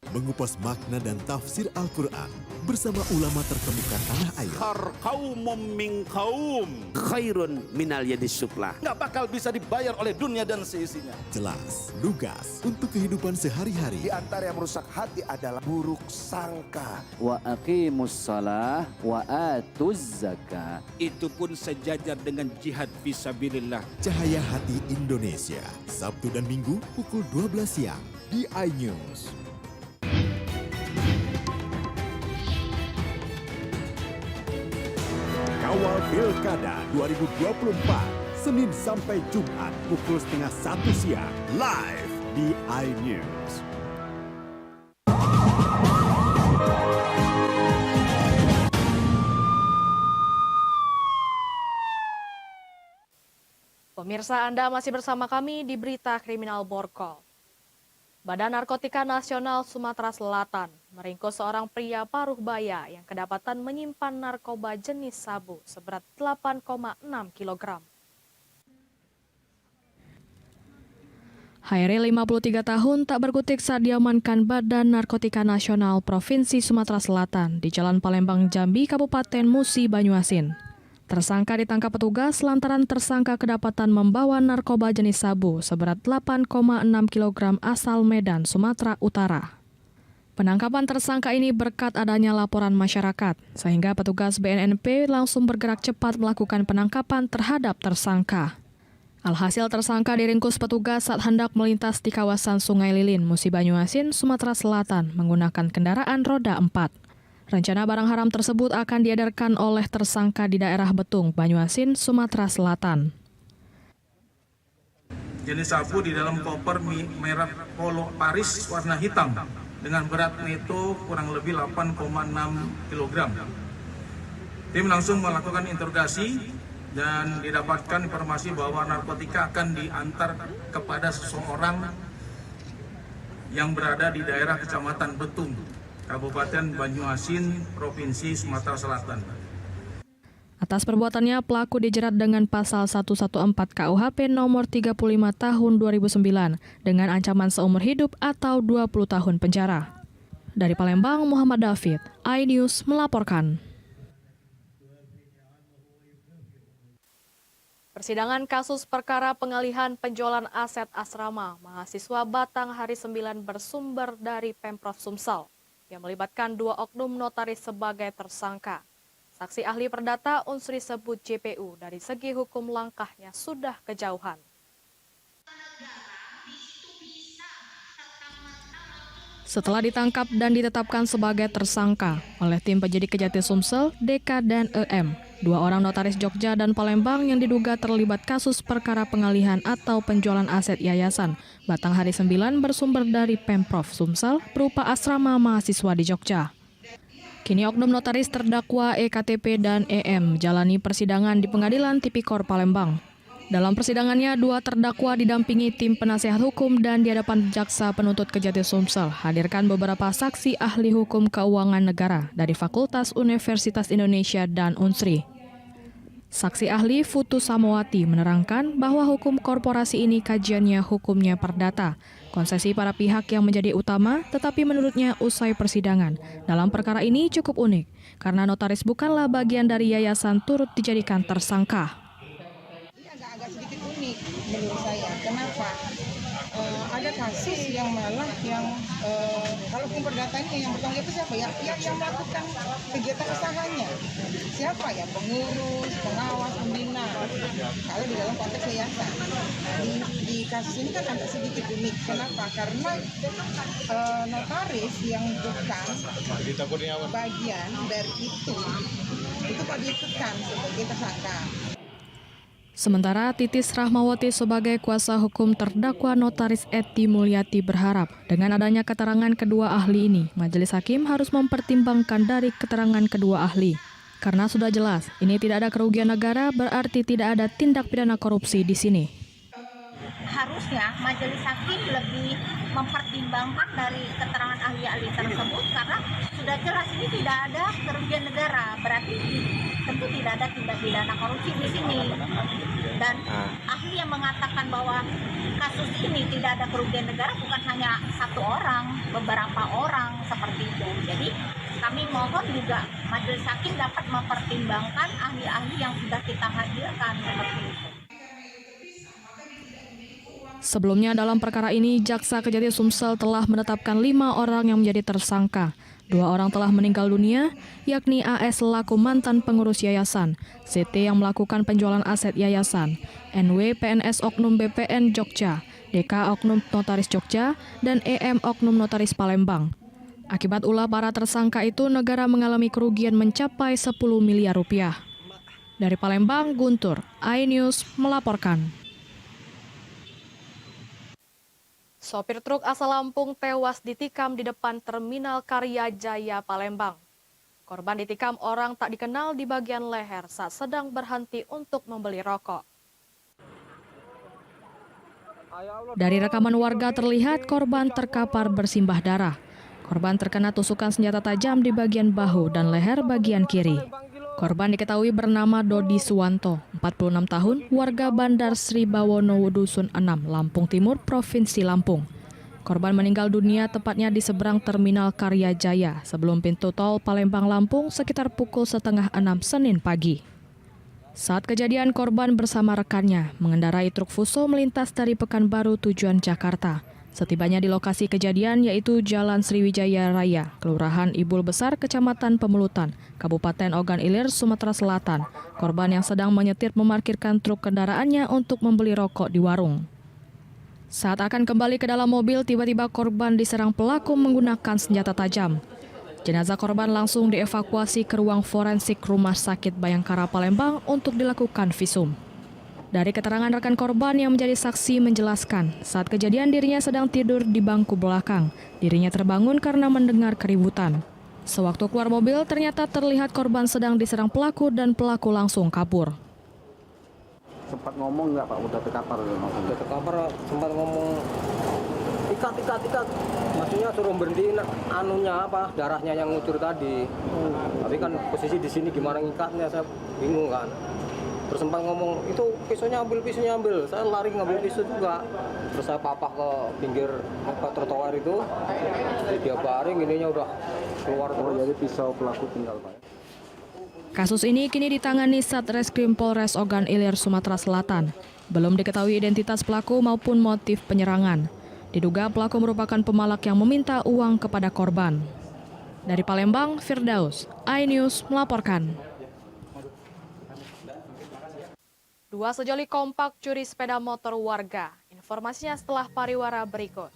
Mengupas makna dan tafsir Al-Quran bersama ulama terkemuka tanah air. Kaumum min kaum khairun minal yadis suflah. Nggak bakal bisa dibayar oleh dunia dan seisinya. Jelas, lugas untuk kehidupan sehari-hari. Di antara yang merusak hati adalah buruk sangka. Wa aqimus shalah wa atuz zakat. Itu pun sejajar dengan jihad fisabilillah. Cahaya Hati Indonesia, Sabtu dan Minggu pukul 12 siang di iNews. Kawal Pilkada 2024, Senin sampai Jumat pukul 12:30 siang, live di iNews. Pemirsa, Anda masih bersama kami di Berita Kriminal Borgol. Badan Narkotika Nasional Sumatera Selatan meringkus seorang pria paruh baya yang kedapatan menyimpan narkoba jenis sabu seberat 8,6 kg. Hairi, 53 tahun, tak berkutik saat diamankan Badan Narkotika Nasional Provinsi Sumatera Selatan di Jalan Palembang Jambi, Kabupaten Musi Banyuasin. Tersangka ditangkap petugas lantaran tersangka kedapatan membawa narkoba jenis sabu seberat 8,6 kg asal Medan, Sumatera Utara. Penangkapan tersangka ini berkat adanya laporan masyarakat, sehingga petugas BNNP langsung bergerak cepat melakukan penangkapan terhadap tersangka. Alhasil tersangka diringkus petugas saat hendak melintas di kawasan Sungai Lilin, Musi Banyuasin, Sumatera Selatan menggunakan kendaraan roda 4. Rencana barang haram tersebut akan diedarkan oleh tersangka di daerah Betung, Banyuasin, Sumatera Selatan. Jenis sabu di dalam koper merek Polo Paris warna hitam dengan berat neto kurang lebih 8,6 kg. Tim langsung melakukan interogasi dan didapatkan informasi bahwa narkotika akan diantar kepada seseorang yang berada di daerah Kecamatan Betung, Kabupaten Banyuasin, Provinsi Sumatera Selatan. Atas perbuatannya, pelaku dijerat dengan pasal 114 KUHP nomor 35 tahun 2009 dengan ancaman seumur hidup atau 20 tahun penjara. Dari Palembang, Muhammad David, iNews melaporkan. Persidangan kasus perkara pengalihan penjualan aset asrama mahasiswa Batang Hari 9 bersumber dari Pemprov Sumsel yang melibatkan 2 oknum notaris sebagai tersangka. Saksi ahli perdata Unsri sebut JPU dari segi hukum langkahnya sudah kejauhan. Setelah ditangkap dan ditetapkan sebagai tersangka oleh tim penyidik Kejati Sumsel, DK dan EM, 2 orang notaris Jogja dan Palembang yang diduga terlibat kasus perkara pengalihan atau penjualan aset yayasan Batang Hari 9 bersumber dari Pemprov Sumsel berupa asrama mahasiswa di Jogja. Kini oknum notaris terdakwa EKTP dan EM menjalani persidangan di Pengadilan Tipikor Palembang. Dalam persidangannya, 2 terdakwa didampingi tim penasehat hukum dan di hadapan jaksa penuntut Kejati Sumsel hadirkan beberapa saksi ahli hukum keuangan negara dari Fakultas Universitas Indonesia dan Unsri. Saksi ahli Futu Samawati menerangkan bahwa hukum korporasi ini kajiannya hukumnya perdata, konsesi para pihak yang menjadi utama, tetapi menurutnya usai persidangan dalam perkara ini cukup unik karena notaris bukanlah bagian dari yayasan turut dijadikan tersangka. Menurut saya, kenapa ada kasus yang malah yang kalau hukum perdata ini yang bertanggung jawab siapa ya? Yang melakukan kegiatan usahanya siapa ya? Pengurus, pengawas, pembina. Kalau di dalam konteks yayasan, di kasus ini kan agak sedikit unik. Kenapa? Karena notaris yang bukan bagian dari itu kok diikutkan sebagai tersangka. Sementara Titis Rahmawati sebagai kuasa hukum terdakwa notaris Eti Mulyati berharap dengan adanya keterangan kedua ahli ini, majelis hakim harus mempertimbangkan dari keterangan kedua ahli. Karena sudah jelas, ini tidak ada kerugian negara, berarti tidak ada tindak pidana korupsi di sini. Harusnya majelis hakim lebih mempertimbangkan dari keterangan ahli-ahli tersebut karena sudah jelas ini tidak ada kerugian negara, berarti tentu tidak ada tindak pidana korupsi di sini. Dan ahli yang mengatakan bahwa kasus ini tidak ada kerugian negara bukan hanya 1 orang, beberapa orang seperti itu. Jadi kami mohon juga majelis hakim dapat mempertimbangkan ahli-ahli yang sudah kita hadirkan seperti itu. Sebelumnya dalam perkara ini, Jaksa Kejati Sumsel telah menetapkan 5 orang yang menjadi tersangka. 2 orang telah meninggal dunia, yakni AS selaku mantan pengurus yayasan, CT yang melakukan penjualan aset yayasan, NW PNS Oknum BPN Jogja, DK Oknum Notaris Jogja, dan EM Oknum Notaris Palembang. Akibat ulah para tersangka itu, negara mengalami kerugian mencapai 10 miliar rupiah. Dari Palembang, Guntur, iNews melaporkan. Sopir truk asal Lampung tewas ditikam di depan Terminal Karya Jaya Palembang. Korban ditikam orang tak dikenal di bagian leher saat sedang berhenti untuk membeli rokok. Dari rekaman warga terlihat korban terkapar bersimbah darah. Korban terkena tusukan senjata tajam di bagian bahu dan leher bagian kiri. Korban diketahui bernama Dodi Suwanto, 46 tahun, warga Bandar Sri Bawono Dusun 6, Lampung Timur, Provinsi Lampung. Korban meninggal dunia tepatnya di seberang Terminal Karya Jaya sebelum pintu tol Palembang Lampung sekitar pukul 5:30 Senin pagi. Saat kejadian, korban bersama rekannya mengendarai truk Fuso melintas dari Pekanbaru tujuan Jakarta. Setibanya di lokasi kejadian yaitu Jalan Sriwijaya Raya, Kelurahan Ibul Besar, Kecamatan Pemelutan, Kabupaten Ogan Ilir, Sumatera Selatan. Korban yang sedang menyetir memarkirkan truk kendaraannya untuk membeli rokok di warung. Saat akan kembali ke dalam mobil, tiba-tiba korban diserang pelaku menggunakan senjata tajam. Jenazah korban langsung dievakuasi ke ruang forensik Rumah Sakit Bayangkara Palembang untuk dilakukan visum. Dari keterangan rekan korban yang menjadi saksi menjelaskan, saat kejadian dirinya sedang tidur di bangku belakang. Dirinya terbangun karena mendengar keributan. Sewaktu keluar mobil, ternyata terlihat korban sedang diserang pelaku dan pelaku langsung kabur. Sempat ngomong nggak Pak, udah terkapar? Udah terkapar, sempat ngomong ikat. Maksudnya suruh berhentiin anunya apa, darahnya yang ngucur tadi. Tapi kan posisi di sini gimana ngikatnya, saya bingung kan. Terus sempat ngomong, itu pisaunya ambil. Saya lari ngambil pisau juga. Terus saya papah ke pinggir trotoar itu. Dia baring, ininya udah keluar. Jadi pisau pelaku tinggal Pak. Kasus ini kini ditangani Satreskrim Polres Ogan Ilir, Sumatera Selatan. Belum diketahui identitas pelaku maupun motif penyerangan. Diduga pelaku merupakan pemalak yang meminta uang kepada korban. Dari Palembang, Firdaus, iNews melaporkan. Dua sejoli kompak curi sepeda motor warga. Informasinya setelah pariwara berikut.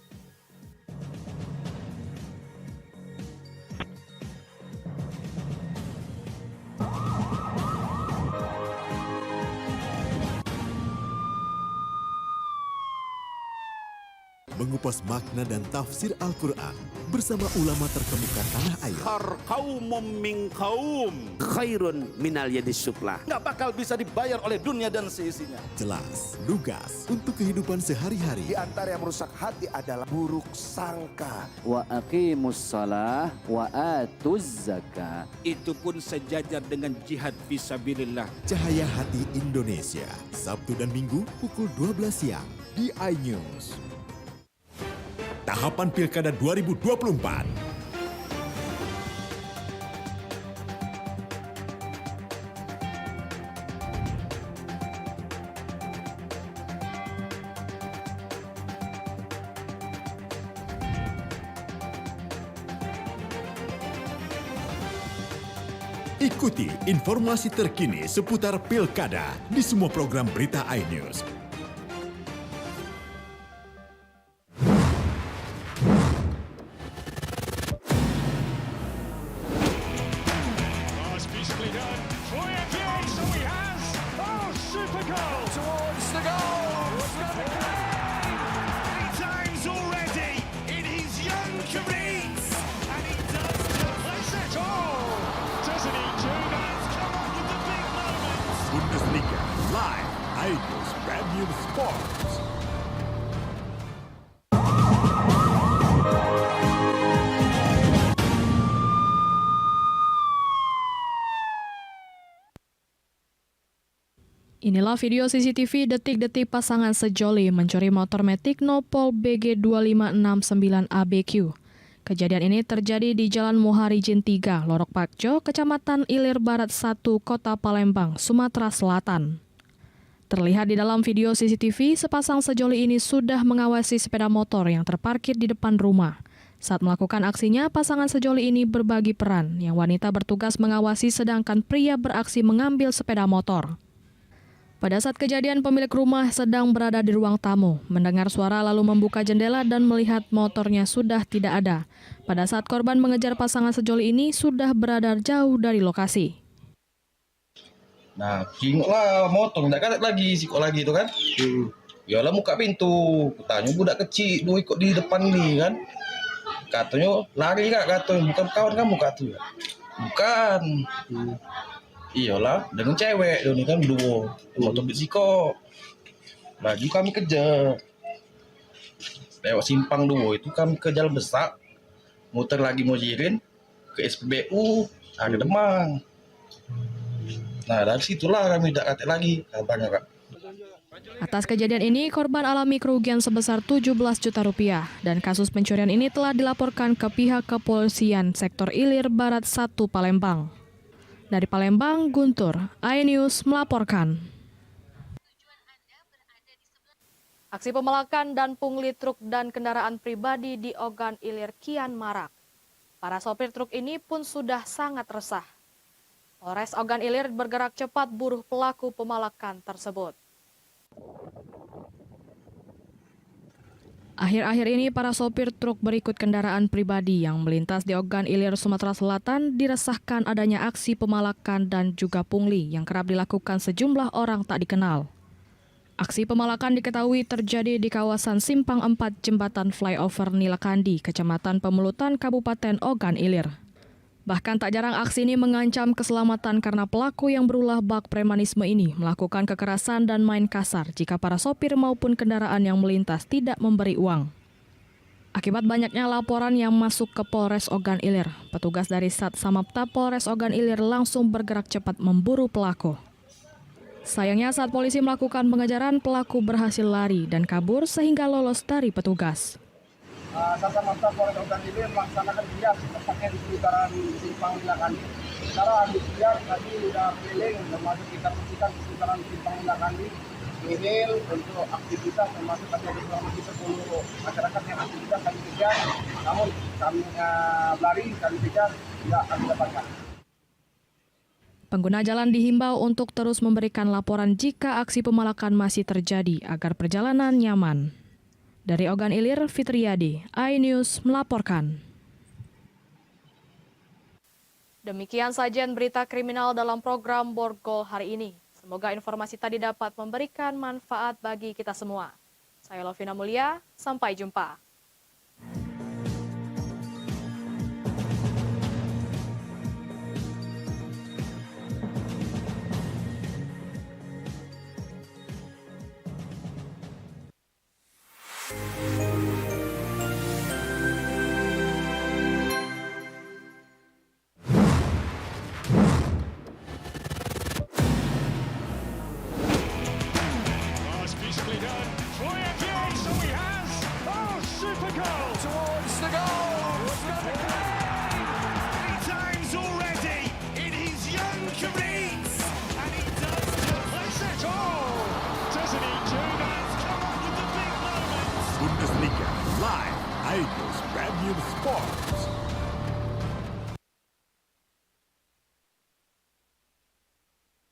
Mengupas makna dan tafsir Al-Quran bersama ulama terkemuka tanah air. Kaumum min kaum khairun minal yadis suflah. Nggak bakal bisa dibayar oleh dunia dan seisinya. Jelas, lugas untuk kehidupan sehari-hari. Di antara yang merusak hati adalah buruk sangka. Wa aqimus shalah wa atuz zakah. Itu pun sejajar dengan jihad fisabilillah. Cahaya Hati Indonesia, Sabtu dan Minggu pukul 12 siang di iNews. Tahapan Pilkada 2024. Ikuti informasi terkini seputar Pilkada di semua program berita iNews. Bundesliga live, iNews Premium Sports. Inilah video CCTV detik-detik pasangan sejoli mencuri motor Matic Nopol BG 2569 ABQ. Kejadian ini terjadi di Jalan Muharijin 3, Lorok Pakjo, Kecamatan Ilir Barat 1, Kota Palembang, Sumatera Selatan. Terlihat di dalam video CCTV, sepasang sejoli ini sudah mengawasi sepeda motor yang terparkir di depan rumah. Saat melakukan aksinya, pasangan sejoli ini berbagi peran, yang wanita bertugas mengawasi sedangkan pria beraksi mengambil sepeda motor. Pada saat kejadian, pemilik rumah sedang berada di ruang tamu, mendengar suara lalu membuka jendela dan melihat motornya sudah tidak ada. Pada saat korban mengejar pasangan sejoli ini sudah berada jauh dari lokasi. Nah, kingok lah motor, tak kaget lagi, sikok lagi itu kan. Yalah buka pintu, tanya budak kecil, dua ikut di depan ni kan. Katanya lari kak, katanya bukan kawan kamu katanya. Bukan. Iyalah, dengan cewek dia kan dua motor sikok. Lagi kami kejar. Lewat simpang dua itu kami ke Jalan Besar. Muter lagi mau jirin ke SPBU, ada Demang. Nah, dari situlah kami tidak kata lagi kabarnya, Kak. Atas kejadian ini, korban alami kerugian sebesar 17 juta rupiah dan kasus pencurian ini telah dilaporkan ke pihak kepolisian sektor Ilir Barat 1 Palembang. Dari Palembang, Guntur, iNews melaporkan. Aksi pemalakan dan pungli truk dan kendaraan pribadi di Ogan Ilir kian marak. Para sopir truk ini pun sudah sangat resah. Polres Ogan Ilir bergerak cepat buruh pelaku pemalakan tersebut. Akhir-akhir ini para sopir truk berikut kendaraan pribadi yang melintas di Ogan Ilir, Sumatera Selatan diresahkan adanya aksi pemalakan dan juga pungli yang kerap dilakukan sejumlah orang tak dikenal. Aksi pemalakan diketahui terjadi di kawasan Simpang 4 Jembatan Flyover Nilakandi, Kecamatan Pemelutan, Kabupaten Ogan Ilir. Bahkan tak jarang aksi ini mengancam keselamatan karena pelaku yang berulah bak premanisme ini melakukan kekerasan dan main kasar jika para sopir maupun kendaraan yang melintas tidak memberi uang. Akibat banyaknya laporan yang masuk ke Polres Ogan Ilir, petugas dari Sat Samapta Polres Ogan Ilir langsung bergerak cepat memburu pelaku. Sayangnya saat polisi melakukan pengejaran, pelaku berhasil lari dan kabur sehingga lolos dari petugas. Sat Samapta Polres Ogan Ilir melaksanakan giat tepatnya di sekitaran Simpang Nilakandi. Secara habis giat tadi sudah keliling termasuk kita bersihkan di sekitaran Simpang Nilakandi. Ini untuk aktivitas termasuk tadi ada kurang lebih 10 masyarakat yang aktivitas kami kejar, namun kami lari, kami kejar, tidak kami dapatkan. Pengguna jalan dihimbau untuk terus memberikan laporan jika aksi pemalakan masih terjadi agar perjalanan nyaman. Dari Ogan Ilir, Fitriadi, iNews melaporkan. Demikian sajian berita kriminal dalam program Borgol hari ini. Semoga informasi tadi dapat memberikan manfaat bagi kita semua. Saya Lovina Mulia, sampai jumpa. Bundesliga live, iNews Premium Sports.